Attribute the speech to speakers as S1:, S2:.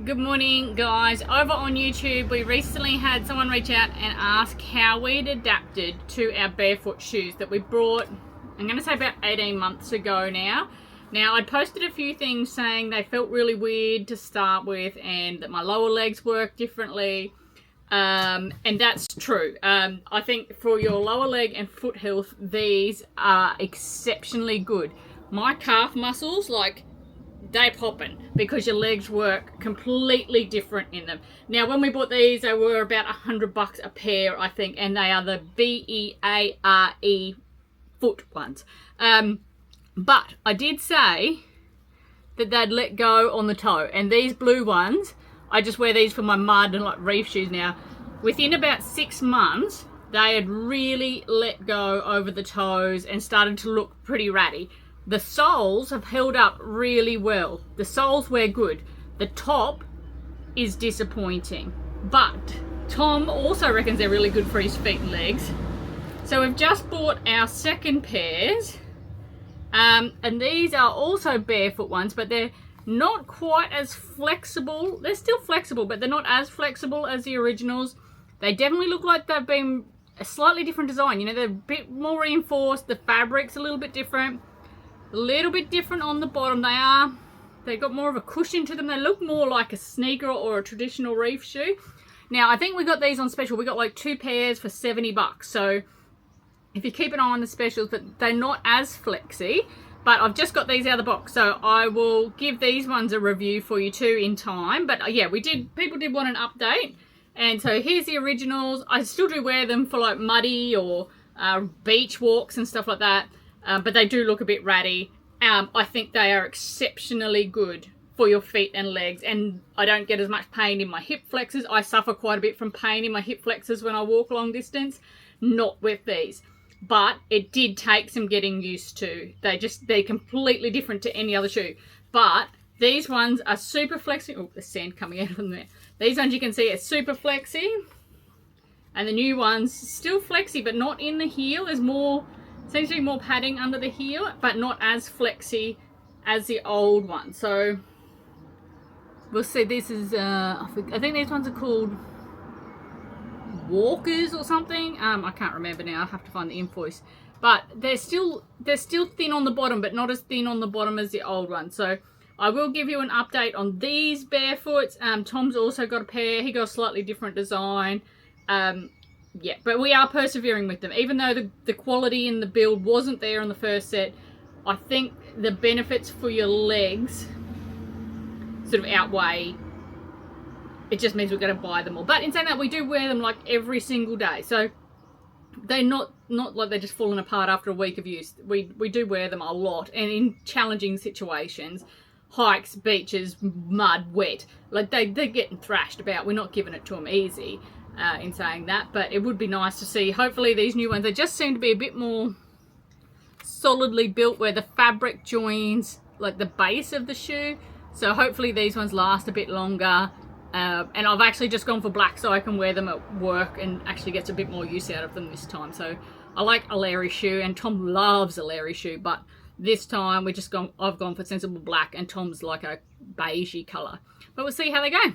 S1: Good morning, guys. Over on YouTube, we recently had someone reach out and ask how we'd adapted to our Bearefoot shoes that we brought, I'm going to say about 18 months ago now. Now, I'd posted a few things saying they felt really weird to start with and that my lower legs work differently. And that's true. I think for your lower leg and foot health, these are exceptionally good. My calf muscles, they're popping because your legs work completely different in them. Now, when we bought these, they were about $100 a pair, I think, and they are the Beare foot ones. But I did say that they'd let go on the toe, and these blue ones, I just wear these for my mud and reef shoes now. Within about 6 months, they had really let go over the toes and started to look pretty ratty. The soles have held up really well. The soles wear good. The top is disappointing. But Tom also reckons they're really good for his feet and legs. So we've just bought our second pairs. And these are also Bearefoot ones, but they're not quite as flexible. They're still flexible, but they're not as flexible as the originals. They definitely look like they've been a slightly different design. You know, they're a bit more reinforced. The fabric's a little bit different. A little bit different on the bottom. They've got more of a cushion to them. They look more like a sneaker or a traditional reef shoe. Now, I think we got these on special. We got 2 pairs for $70. So if you keep an eye on the specials, but they're not as flexy. But I've just got these out of the box, so I will give these ones a review for you too in time. But yeah, people did want an update. And so here's the originals. I still do wear them for muddy or beach walks and stuff like that. But they do look a bit ratty. I think they are exceptionally good for your feet and legs. And I don't get as much pain in my hip flexors. I suffer quite a bit from pain in my hip flexors when I walk long distance. Not with these. But it did take some getting used to. They're completely different to any other shoe. But these ones are super flexy. Oh, the sand coming out of them there. These ones you can see are super flexy. And the new ones still flexy, but not in the heel. There's more... Seems to be more padding under the heel, but not as flexy as the old one. So we'll see. This is I think these ones are called Walkers or something. I can't remember now. I have to find the invoice. But they're still thin on the bottom, but not as thin on the bottom as the old one. So I will give you an update on these Bearefoots. Tom's also got a pair. He got a slightly different design. Yeah, but we are persevering with them. Even though the quality in the build wasn't there on the first set, I think the benefits for your legs sort of outweigh. It just means we're going to buy them all. But in saying that, we do wear them every single day. So they're not like they're just falling apart after a week of use. We do wear them a lot. And in challenging situations, hikes, beaches, mud, wet, they're getting thrashed about. We're not giving it to them easy. In saying that, but it would be nice to see hopefully these new ones, they just seem to be a bit more solidly built where the fabric joins the base of the shoe, so hopefully these ones last a bit longer. And I've actually just gone for black so I can wear them at work and actually get a bit more use out of them this time. So I like a Larry shoe, and Tom loves a Larry shoe, but this time I've gone for sensible black, and Tom's like a beigey color, but we'll see how they go.